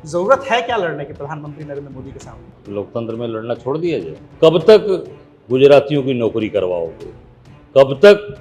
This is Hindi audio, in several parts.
जरूरत है क्या लड़ने की प्रधानमंत्री नरेंद्र मोदी के सामने? लोकतंत्र में लड़ना छोड़ दिया जाए। कब तक गुजरातियों की नौकरी करवाओगे? कब तक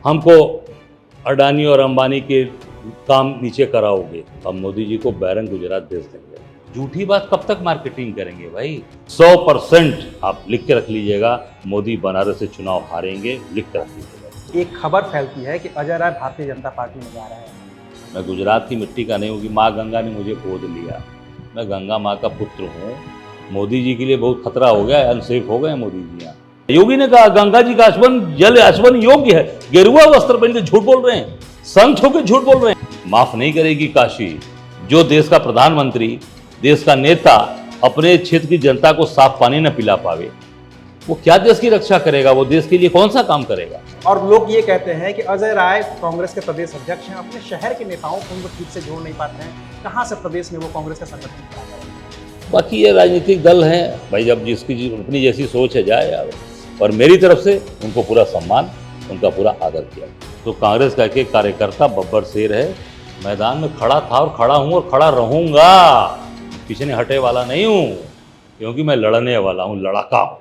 हमको अडानी और अंबानी के काम नीचे कराओगे? हम मोदी जी को बैरंग गुजरात भेज देंगे। झूठी बात कब तक मार्केटिंग करेंगे भाई? 100% आप लिख के रख लीजिएगा, मोदी बनारस से चुनाव हारेंगे, लिख के रख लीजिएगा। एक खबर फैलती है कि अजय राय भारतीय जनता पार्टी में जा रहे हैं। मैं गुजरात की मिट्टी का नहीं हूँ कि माँ गंगा ने मुझे गोद लिया। मैं गंगा माँ का पुत्र हूँ। मोदी जी के लिए बहुत खतरा हो गया है, अनसेफ हो गए मोदी जी यहाँ। योगी ने कहा गंगा जी का आचमन जल आचमन योग्य है। गेरुआ वस्त्र पहन के झूठ बोल रहे हैं, संत होकर झूठ बोल रहे हैं। माफ नहीं करेगी काशी। जो देश का प्रधानमंत्री, देश का नेता अपने क्षेत्र की जनता को साफ पानी न पिला पावे, वो क्या देश की रक्षा करेगा? वो देश के लिए कौन सा काम करेगा? और लोग ये कहते हैं कि अजय राय कांग्रेस के प्रदेश अध्यक्ष हैं, अपने शहर के नेताओं को उनको ठीक से जोड़ नहीं पाते हैं। कहाँ से प्रदेश में वो कांग्रेस का संगठन खड़ा करेंगे? बाकी ये राजनीतिक दल हैं भाई, जब जिसकी अपनी जैसी सोच है जाए यार। और मेरी तरफ से उनको पूरा सम्मान, उनका पूरा आदर किया। तो कांग्रेस का एक कार्यकर्ता बब्बर शेर है, मैदान में खड़ा था और खड़ा हूँ और खड़ा रहूँगा। पीछे नहीं हटे वाला नहीं हूँ, क्योंकि मैं लड़ने वाला हूँ, लड़ाका हूँ।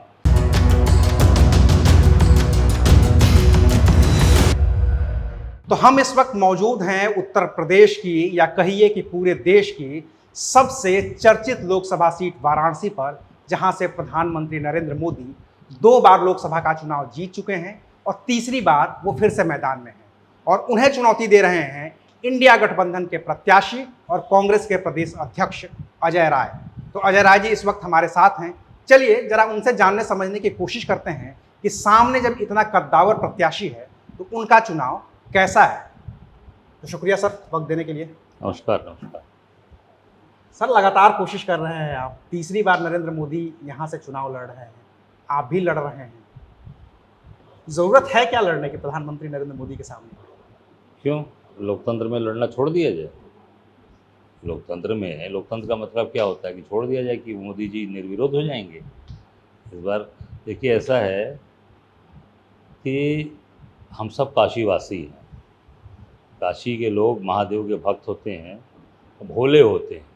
तो हम इस वक्त मौजूद हैं उत्तर प्रदेश की, या कहिए कि पूरे देश की सबसे चर्चित लोकसभा सीट वाराणसी पर, जहां से प्रधानमंत्री नरेंद्र मोदी 2 बार लोकसभा का चुनाव जीत चुके हैं और तीसरी बार वो फिर से मैदान में हैं और उन्हें चुनौती दे रहे हैं इंडिया गठबंधन के प्रत्याशी और कांग्रेस के प्रदेश अध्यक्ष अजय राय। तो अजय राय जी इस वक्त हमारे साथ हैं। चलिए जरा उनसे जानने समझने की कोशिश करते हैं कि सामने जब इतना कद्दावर प्रत्याशी है तो उनका चुनाव कैसा है। तो शुक्रिया सर वक्त देने के लिए। नमस्कार। नमस्कार सर, लगातार कोशिश कर रहे हैं आप, तीसरी बार नरेंद्र मोदी यहाँ से चुनाव लड़ रहे हैं, आप भी लड़ रहे हैं। जरूरत है क्या लड़ने की प्रधानमंत्री नरेंद्र मोदी के सामने? क्यों लोकतंत्र में लड़ना छोड़ दिया जाए? लोकतंत्र में, लोकतंत्र का मतलब क्या होता है कि छोड़ दिया जाए कि मोदी जी निर्विरोध हो जाएंगे? इस बार देखिए ऐसा है कि हम सब काशीवासी हैं। काशी के लोग महादेव के भक्त होते हैं, भोले होते हैं।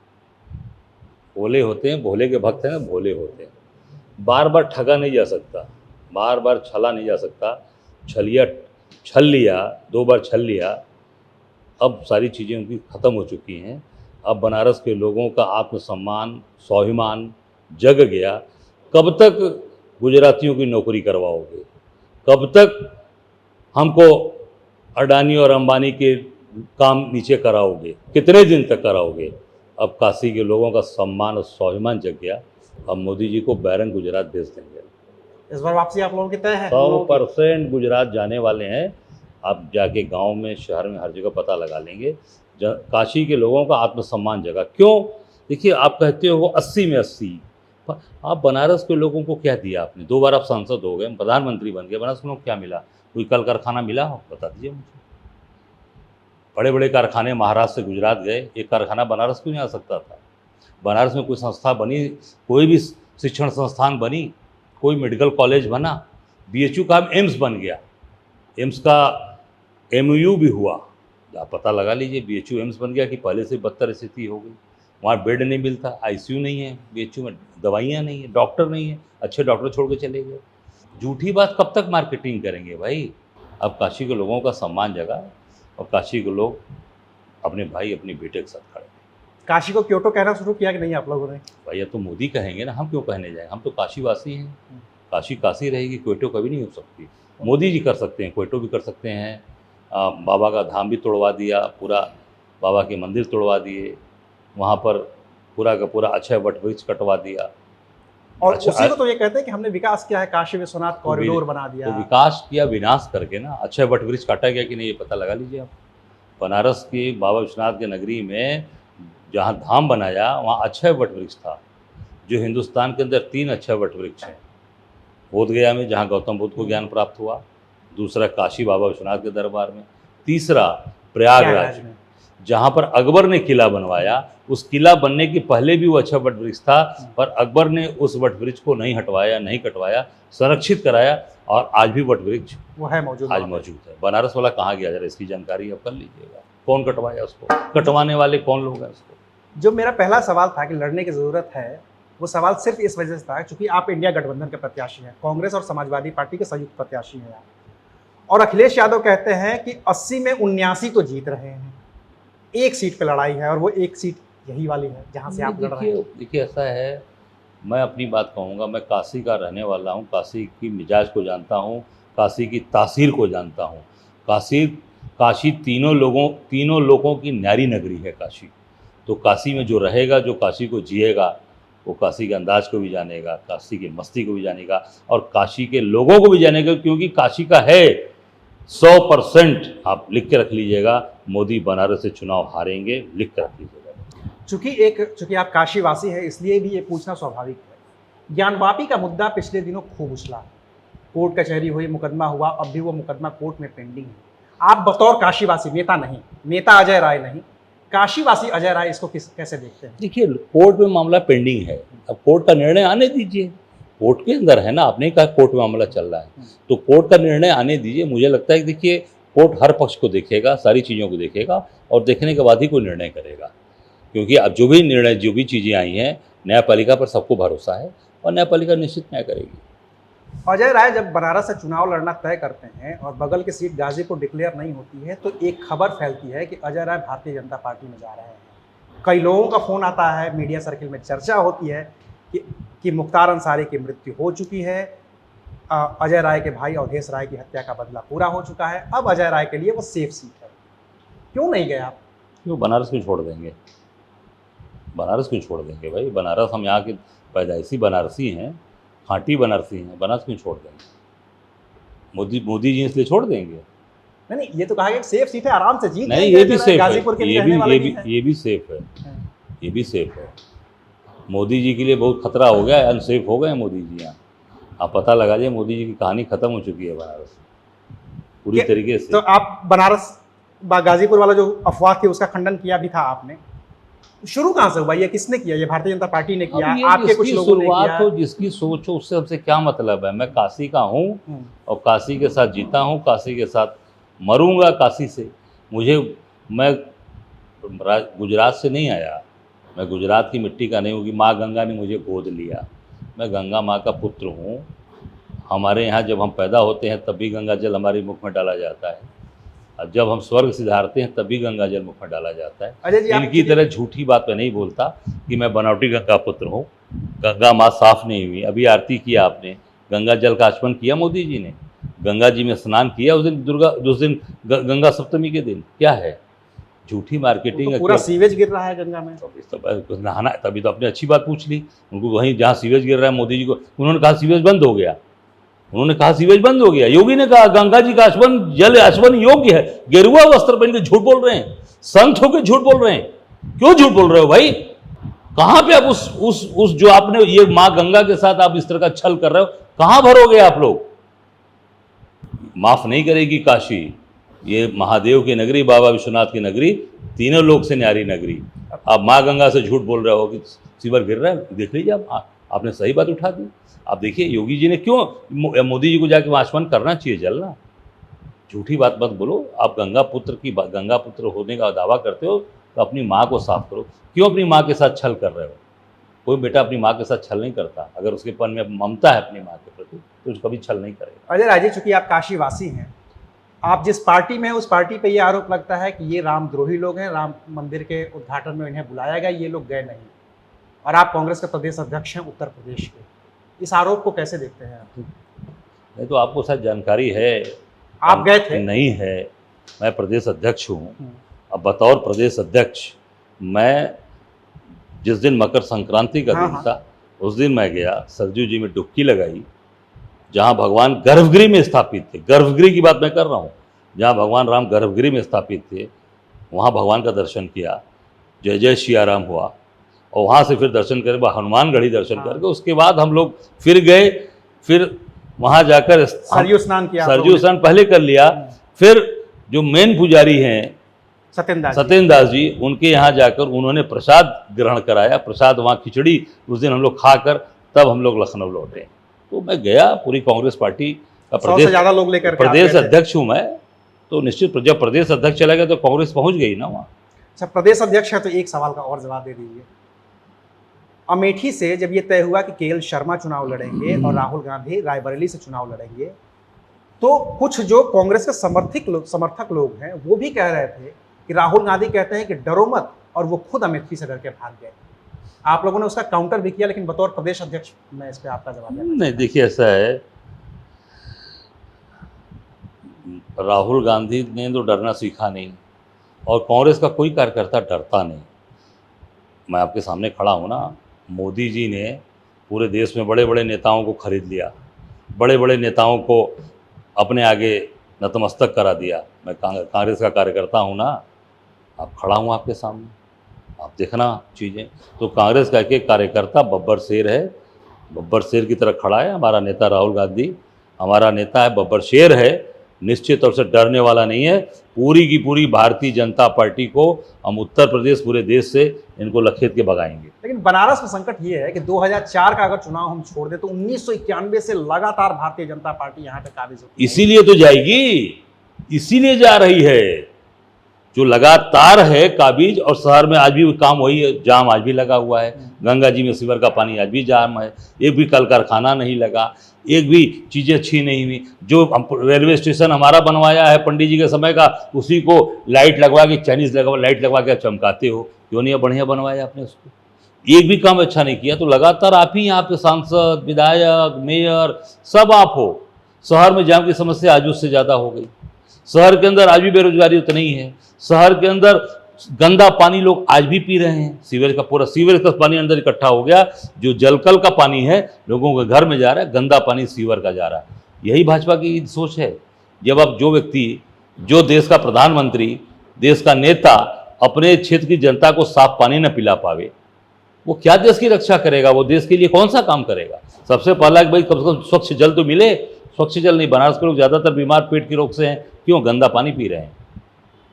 भोले होते हैं, भोले के भक्त हैं, भोले होते हैं। बार बार ठगा नहीं जा सकता, बार बार छला नहीं जा सकता। छल लिया, 2 बार छल लिया, अब सारी चीज़ें उनकी ख़त्म हो चुकी हैं। अब बनारस के लोगों का आत्मसम्मान, स्वाभिमान जग गया। कब तक गुजरातियों की नौकरी करवाओगे? कब तक हमको अडानी और अंबानी के काम नीचे कराओगे? कितने दिन तक कराओगे? अब काशी के लोगों का सम्मान और स्वाभिमान जग गया। अब मोदी जी को बैरंग गुजरात भेज देंगे। इस बार वापसी आप लोगों की तय है? 100% गुजरात जाने वाले हैं। आप जाके गांव में, शहर में, हर जगह पता लगा लेंगे। काशी के लोगों का आत्मसम्मान जगा। क्यों? देखिए आप कहते हो 80 में 80, आप बनारस के लोगों को क्या दिया आपने? 2 बार आप सांसद हो गए, प्रधानमंत्री बन गए, बनारस के लोगों को क्या मिला? कोई कल कारखाना मिला हो? बता दीजिए मुझे। बड़े बड़े कारखाने महाराष्ट्र से गुजरात गए, एक कारखाना बनारस क्यों नहीं आ सकता था? बनारस में कोई संस्था बनी, कोई भी शिक्षण संस्थान बनी, कोई मेडिकल कॉलेज बना, BHU का एम्स बन गया, एम्स का MOU भी हुआ। आप पता लगा लीजिए, BHU एम्स बन गया कि पहले से बदतर स्थिति हो गई। वहाँ बेड नहीं मिलता, ICU नहीं है BHU में, दवाइयाँ नहीं है, डॉक्टर नहीं है, अच्छे डॉक्टर छोड़ के चले गए। झूठी बात कब तक मार्केटिंग करेंगे भाई? अब काशी के लोगों का सम्मान जगा और काशी के लोग अपने भाई, अपनी बेटे के साथ खड़े। काशी को क्योटो कहना शुरू किया कि नहीं आप लोगों ने? भाई ये तो मोदी कहेंगे ना, हम क्यों कहने जाएं? हम तो काशीवासी हैं। काशी काशी रहेगी, क्योटो कभी नहीं हो सकती। मोदी जी कर सकते हैं, क्योटो भी कर सकते हैं। बाबा का धाम भी तोड़वा दिया, पूरा बाबा के मंदिर तोड़वा दिए, वहाँ पर पूरा का पूरा अक्षय वट वृक्ष कटवा दिया। और उसी को तो ये कहते हैं कि हमने विकास किया है, काशी विश्वनाथ कॉरिडोर बना दिया। तो विकास किया, विनाश करके ना। अक्षय वट वृक्ष काटा गया कि नहीं ये पता लगा लीजिए आप। बनारस की बाबा विश्वनाथ के नगरी में जहाँ धाम बनाया वहाँ अक्षय वट वृक्ष था, जो हिंदुस्तान के अंदर 3 अक्षय वट वृक्ष हैं। बोधगया में जहाँ गौतम बुद्ध को ज्ञान प्राप्त हुआ, दूसरा काशी बाबा विश्वनाथ के दरबार में, तीसरा प्रयागराज में जहाँ पर अकबर ने किला बनवाया। उस किला बनने के पहले भी वो अक्षय वट वृक्ष था, पर अकबर ने उस वट वृक्ष को नहीं हटवाया, नहीं कटवाया, संरक्षित कराया और आज भी वट वृक्ष वो है मौजूद, आज मौजूद है। बनारस वाला कहाँ गया? जरा इसकी जानकारी आप कर लीजिएगा। कौन कटवाया उसको? कटवाने वाले कौन लोग हैं उसको? जो मेरा पहला सवाल था कि लड़ने की ज़रूरत है, वो सवाल सिर्फ इस वजह से था क्योंकि आप इंडिया गठबंधन के प्रत्याशी हैं, कांग्रेस और समाजवादी पार्टी के संयुक्त प्रत्याशी हैं आप। और अखिलेश यादव कहते हैं कि 80 में 79 तो जीत रहे हैं, एक सीट पे लड़ाई है और वो एक सीट यही वाली है जहाँ से आप लड़ रहे हैं। देखिए ऐसा है, मैं अपनी बात कहूँगा, मैं काशी का रहने वाला हूँ, काशी की मिजाज को जानता हूँ, काशी की तासीर को जानता हूँ। काशी तीनों लोगों की न्यारी नगरी है काशी। तो काशी में जो रहेगा, जो काशी को जिएगा, वो काशी के अंदाज को भी जानेगा, काशी की मस्ती को भी जानेगा और काशी के लोगों को भी जानेगा, क्योंकि काशी का है 100%। आप लिख के रख लीजिएगा, मोदी बनारस से चुनाव हारेंगे, लिख कर रख लीजिएगा। चूंकि आप काशीवासी हैं, इसलिए भी ये पूछना स्वाभाविक है। ज्ञानवापी का मुद्दा पिछले दिनों खूब उछला, कोर्ट कचहरी हुई, मुकदमा हुआ, अब भी वो मुकदमा कोर्ट में पेंडिंग है। आप बतौर काशीवासी, नेता अजय राय नहीं, काशीवासी अजय राय इसको कैसे देखते हैं? देखिए, कोर्ट में मामला पेंडिंग है, अब कोर्ट का निर्णय आने दीजिए। कोर्ट के अंदर है ना, आपने कहा कोर्ट में मामला चल रहा है, तो कोर्ट का निर्णय आने दीजिए। मुझे लगता है कि देखिए, कोर्ट हर पक्ष को देखेगा, सारी चीज़ों को देखेगा और देखने के बाद ही कोई निर्णय करेगा। क्योंकि अब जो भी चीज़ें आई हैं, न्यायपालिका पर सबको भरोसा है और न्यायपालिका निश्चित न्याय करेगी। अजय राय जब बनारस से चुनाव लड़ना तय करते हैं और बगल की सीट गाजीपुर डिक्लेयर नहीं होती है, तो एक खबर फैलती है कि अजय राय भारतीय जनता पार्टी में जा रहे हैं। कई लोगों का फ़ोन आता है, मीडिया सर्किल में चर्चा होती है कि मुख्तार अंसारी की मृत्यु हो चुकी है, अजय राय के भाई अवधेश राय की हत्या का बदला पूरा हो चुका है, अब अजय राय के लिए वो सेफ सीट है। क्यों नहीं गए आप? क्यों बनारस क्यों छोड़ देंगे? बनारस क्यों छोड़ देंगे भाई? बनारस, हम यहाँ के पैदाइशी बनारसी हैं, खांटी बनारसी हैं, बनारस क्यों छोड़ देंगे? मोदी जी इसलिए छोड़ देंगे? नहीं, ये तो कहा गया सेफ सीट है, आराम से जीत नहीं, ये भी सेफ है, ये भी सेफ है, ये भी सेफ है। मोदी जी के लिए बहुत खतरा हो गया है, अनसेफ हो गए हैं मोदी जी यहाँ। आप पता लगा जाए, मोदी जी की कहानी खत्म हो चुकी है बनारस पूरी तरीके से। तो आप बनारस गाजीपुर वाला जो अफवाह थी उसका खंडन किया भी था आपने, शुरू कहाँ से हुआ? ये किसने किया? ये भारतीय जनता पार्टी ने किया, आपके कुछ लोगों ने किया? तो जिसकी सोच हो उससे हमसे क्या मतलब है? मैं काशी का हूँ और काशी के साथ जीता हूँ, काशी के साथ मरूंगा। काशी से मैं गुजरात से नहीं आया, मैं गुजरात की मिट्टी का नहीं हूँ कि माँ गंगा ने मुझे गोद लिया। मैं गंगा माँ का पुत्र हूँ। हमारे यहाँ जब हम पैदा होते हैं तब भी गंगा जल हमारे मुख में डाला जाता है, और जब हम स्वर्ग सिधारते हैं तब भी गंगा जल मुख में डाला जाता है। इनकी तरह झूठी बात मैं नहीं बोलता कि मैं बनावटी गंगा पुत्र हूँ। गंगा माँ साफ नहीं हुई। अभी आरती किया आपने, गंगा जल का आचमन किया मोदी जी ने, गंगा जी में स्नान किया उस दिन गंगा सप्तमी के दिन। क्या है झूठी मार्केटिंग? तो पूरा सीवेज गिर रहा है गंगा में, तो नहाना, तभी तो आपने अच्छी बात पूछ ली। उनको वहीं जहाँ सीवेज गिर रहा है, मोदी जी को उन्होंने कहा सीवेज बंद हो गया, उन्होंने कहा सीवेज बंद हो गया। योगी ने कहा गंगा जी का जल आचमन योग्य है। गेरुआ वस्त्र पहन के झूठ बोल रहे हैं, संत होकर झूठ बोल रहे हैं। क्यों झूठ बोल रहे हो भाई? कहाँ पे आप उस जो आपने ये माँ गंगा के साथ आप इस तरह का छल कर रहे हो, कहाँ भरोगे आप लोग? माफ नहीं करेगी काशी, ये महादेव की नगरी, बाबा विश्वनाथ की नगरी, तीनों लोक से न्यारी नगरी। आप माँ गंगा से झूठ बोल रहे हो कि सीवर गिर रहा है, देख लीजिए आपने सही बात उठा दी। आप देखिए योगी जी ने क्यों मोदी जी को जाके आचमन करना चाहिए जलना। झूठी बात मत बोलो। आप गंगा पुत्र होने का दावा करते हो तो अपनी माँ को साफ करो। क्यों अपनी माँ के साथ छल कर रहे हो? कोई बेटा अपनी माँ के साथ छल नहीं करता। अगर उसके मन में ममता है अपनी माँ के प्रति तो कभी छल नहीं करेगा। अजय राय जी, चूंकि आप काशीवासी हैं, आप जिस पार्टी में हैं उस पार्टी पे ये आरोप लगता है कि ये रामद्रोही लोग हैं, राम मंदिर के उद्घाटन में इन्हें बुलाया गया, ये लोग गए नहीं, और आप कांग्रेस के प्रदेश अध्यक्ष हैं उत्तर प्रदेश के। इस आरोप को कैसे देखते हैं आप? नहीं तो आपको शायद जानकारी है, आप गए थे? नहीं है, मैं प्रदेश अध्यक्ष हूँ। अब बतौर प्रदेश अध्यक्ष मैं जिस दिन मकर संक्रांति का दिन था उस दिन मैं गया, सरजू जी में डुबकी लगाई, जहाँ भगवान गर्भगृह में स्थापित थे। गर्भगृह की बात मैं कर रहा हूँ, जहाँ भगवान राम गर्भगृह में स्थापित थे, वहाँ भगवान का दर्शन किया, जय जय सिया राम हुआ, और वहाँ से फिर दर्शन करके हनुमानगढ़ी दर्शन करके उसके बाद हम लोग फिर गए, फिर वहाँ जाकर सरयू स्नान किया। सरयू स्नान पहले कर लिया, फिर जो मेन पुजारी हैं सत्येंद्र दास जी, उनके यहाँ जाकर उन्होंने प्रसाद ग्रहण कराया। प्रसाद वहाँ खिचड़ी उस दिन हम लोग खाकर तब हम लोग लखनऊ लौटे। तो मैं गया, पूरी कांग्रेस पार्टी का प्रदेश अध्यक्ष हूँ मैं, तो निश्चित जब प्रदेश अध्यक्ष चला गया तो कांग्रेस पहुँच गई ना वहाँ। अच्छा, प्रदेश अध्यक्ष है तो एक सवाल का और जवाब दे दीजिए। अमेठी से जब ये तय हुआ कि केएल शर्मा चुनाव लड़ेंगे और राहुल गांधी रायबरेली से चुनाव लड़ेंगे, तो कुछ जो कांग्रेस के समर्थक लोग हैं वो भी कह रहे थे कि राहुल गांधी कहते हैं कि डरो मत, और वो खुद अमेठी से डर के भाग गए। आप लोगों ने उसका काउंटर भी किया, लेकिन बतौर प्रदेश अध्यक्ष मैं इस पे आपका जवाब देना नहीं, देखिए ऐसा है, राहुल गांधी ने तो डरना सीखा नहीं और कांग्रेस का कोई कार्यकर्ता डरता नहीं। मैं आपके सामने खड़ा हूँ ना, मोदी जी ने पूरे देश में बड़े बड़े नेताओं को खरीद लिया, बड़े बड़े नेताओं को अपने आगे नतमस्तक करा दिया। मैं कांग्रेस का कार्यकर्ता हूँ ना, आप खड़ा हूँ आपके सामने, आप देखना चीज़ें। तो कांग्रेस का एक कार्यकर्ता बब्बर शेर है, बब्बर शेर की तरह खड़ा है। हमारा नेता राहुल गांधी हमारा नेता है, बब्बर शेर है, निश्चित तौर से डरने वाला नहीं है। पूरी की पूरी भारतीय जनता पार्टी को हम उत्तर प्रदेश पूरे देश से इनको लखेत के भगाएंगे। लेकिन बनारस में संकट ये है कि 2004 का अगर चुनाव हम छोड़ दें तो 1991 से लगातार भारतीय जनता पार्टी यहाँ पे काबिज होती है। इसीलिए तो जाएगी, इसीलिए जा रही है, जो लगातार है काबिज। और शहर में आज भी काम वही है, जाम आज भी लगा हुआ है, गंगा जी में सीवर का पानी आज भी जाम है, एक भी कल कारखाना नहीं लगा, एक भी चीज़ें अच्छी नहीं हुई। जो रेलवे स्टेशन हमारा बनवाया है पंडित जी के समय का, उसी को लाइट लगवा के, चाइनीज लाइट लगवा के चमकाते हो, क्यों नहीं बढ़िया बनवाया आपने उसको? एक भी काम अच्छा नहीं किया। तो लगातार आप ही यहाँ पे सांसद, विधायक, मेयर सब आप हो। शहर में जाम की समस्या आज उससे ज़्यादा हो गई, शहर के अंदर आज भी बेरोजगारी उतनी ही है, शहर के अंदर गंदा पानी लोग आज भी पी रहे हैं, सीवरेज का पूरा सीवरेज का पानी अंदर इकट्ठा हो गया, जो जलकल का पानी है लोगों के घर में जा रहा है, गंदा पानी सीवर का जा रहा है। यही भाजपा की सोच है। जब अब जो व्यक्ति, जो देश का प्रधानमंत्री, देश का नेता अपने क्षेत्र की जनता को साफ पानी न पिला पावे, वो क्या देश की रक्षा करेगा? वो देश के लिए कौन सा काम करेगा? सबसे पहला कि भाई कम से कम स्वच्छ जल तो मिले। स्वच्छ जल नहीं, बनारस के लोग ज़्यादातर बीमार पेट की रोग से हैं, क्यों? गंदा पानी पी रहे हैं।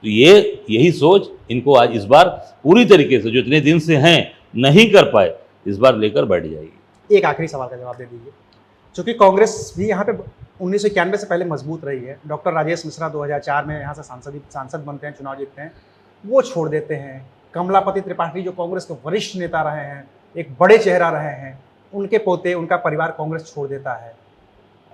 तो यही सोच इनको आज इस बार पूरी तरीके से, जो इतने दिन से हैं नहीं कर पाए, इस बार लेकर बैठ जाएगी। एक आखिरी सवाल का जवाब दे दीजिए। चूंकि कांग्रेस भी यहाँ पे 1991 से पहले मजबूत रही है, डॉक्टर राजेश मिश्रा 2004 में यहाँ से सांसद बनते हैं, चुनाव जीतते हैं, वो छोड़ देते हैं। कमलापति त्रिपाठी जो कांग्रेस के वरिष्ठ नेता रहे हैं, एक बड़े चेहरा रहे हैं, उनके पोते, उनका परिवार कांग्रेस छोड़ देता है।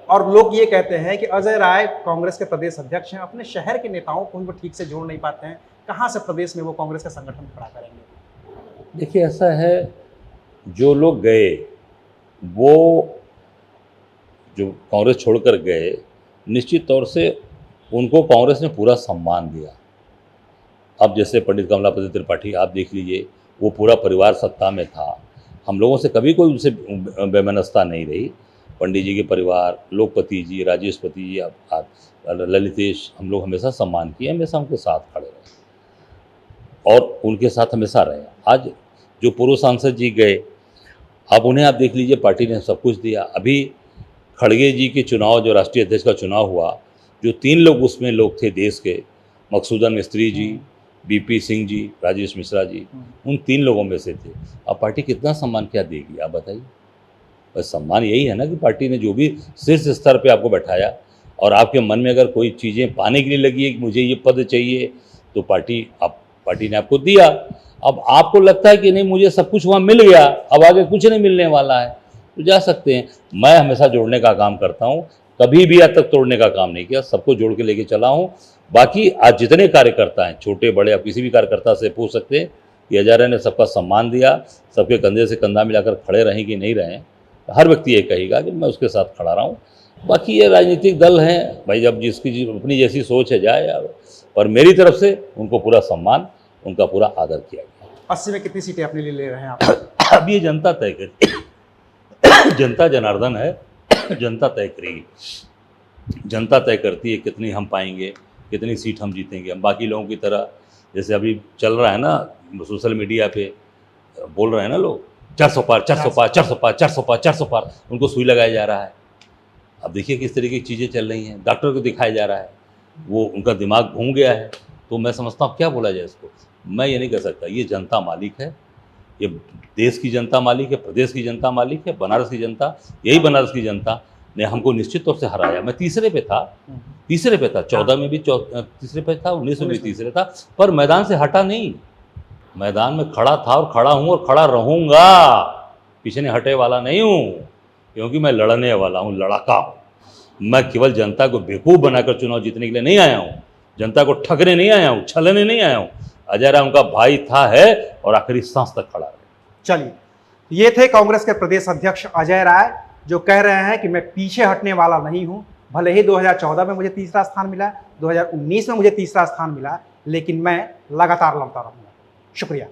और लोग ये कहते हैं कि अजय राय कांग्रेस के प्रदेश अध्यक्ष हैं, अपने शहर के नेताओं को वो ठीक से जोड़ नहीं पाते हैं, कहाँ से प्रदेश में वो कांग्रेस का संगठन खड़ा करेंगे? देखिए ऐसा है, जो लोग गए, वो जो कांग्रेस छोड़कर गए, निश्चित तौर से उनको कांग्रेस ने पूरा सम्मान दिया। अब जैसे पंडित कमलापति त्रिपाठी आप देख लीजिए, वो पूरा परिवार सत्ता में था, हम लोगों से कभी कोई उनसे बेमनस्ता नहीं रही। पंडित जी के परिवार, लोकपति जी, राजेश पति जी, ललितेश, हम लोग हमेशा सम्मान किए, हमेशा उनके साथ खड़े रहे और उनके साथ हमेशा रहे। आज जो पूर्व सांसद जी गए, अब उन्हें आप देख लीजिए, पार्टी ने सब कुछ दिया। अभी खड़गे जी के चुनाव, जो राष्ट्रीय अध्यक्ष का चुनाव हुआ, जो 3 लोग उसमें लोग थे देश के, मकसूदन मिस्त्री जी, बीपी सिंह जी, राजेश मिश्रा जी, उन 3 लोगों में से थे। अब पार्टी कितना सम्मान क्या देगी आप बताइए? बस सम्मान यही है ना कि पार्टी ने जो भी शीर्ष स्तर पे आपको बैठाया, और आपके मन में अगर कोई चीज़ें पाने के लिए लगी है कि मुझे ये पद चाहिए, तो पार्टी ने आपको दिया। अब आपको लगता है कि नहीं, मुझे सब कुछ वहाँ मिल गया, अब आगे कुछ नहीं मिलने वाला है, तो जा सकते हैं। मैं हमेशा जोड़ने का काम करता हूँ, कभी भी आज तक तोड़ने का काम नहीं किया, सबको जोड़ के लेके चला हूँ। बाकी आज जितने कार्यकर्ता हैं, छोटे बड़े, आप किसी भी कार्यकर्ता से पूछ सकते हैं कि अजय राय ने सबका सम्मान दिया, सबके कंधे से कंधा मिलाकर खड़े रहें कि नहीं रहें। हर व्यक्ति ये कहेगा कि मैं उसके साथ खड़ा रहा हूँ। बाकी ये राजनीतिक दल हैं भाई, जब जिसकी अपनी जैसी सोच है जाए, पर मेरी तरफ से उनको पूरा सम्मान, उनका पूरा आदर किया गया। 80 में कितनी सीटें अपने लिए ले रहे हैं आप? अब ये जनता तय करेगी, जनता जनार्दन है, जनता तय करेगी, जनता तय करती है कितनी हम पाएंगे, कितनी सीट हम जीतेंगे। हम बाकी लोगों की तरह, जैसे अभी चल रहा है ना सोशल मीडिया पे, बोल रहे हैं ना लोग 400 पार, 400 पार, 400 पार, 400 पार, 400 पार, उनको सुई लगाया जा रहा है। अब देखिए किस तरीके की चीज़ें चल रही हैं, डॉक्टर को दिखाया जा रहा है, वो उनका दिमाग घूम गया है। तो मैं समझता हूँ क्या बोला जाए इसको, मैं ये नहीं कह सकता। ये जनता मालिक है, ये देश की जनता मालिक है, प्रदेश की जनता मालिक है, बनारस की जनता, यही बनारस की जनता ने हमको निश्चित तौर से हराया। मैं तीसरे पे था, 14 में भी तीसरे पे था, 19 में भी तीसरे था, पर मैदान से हटा नहीं। मैदान में खड़ा था और खड़ा हूँ और खड़ा रहूँगा, पीछे नहीं हटे वाला नहीं हूँ, क्योंकि मैं लड़ने वाला हूँ, लड़ाका हूँ। मैं केवल जनता को बेवकूफ़ बनाकर चुनाव जीतने के लिए नहीं आया हूँ, जनता को ठगने नहीं आया हूँ, छलने नहीं आया हूँ। अजय राय उनका भाई था, है और आखिरी सांस तक खड़ा है। चलिए, ये थे कांग्रेस के प्रदेश अध्यक्ष अजय राय, जो कह रहे हैं कि मैं पीछे हटने वाला नहीं हूं। भले ही 2014 में मुझे तीसरा स्थान मिला, 2019 में मुझे तीसरा स्थान मिला, लेकिन मैं लगातार लड़ता रहूंगा। शुक्रिया।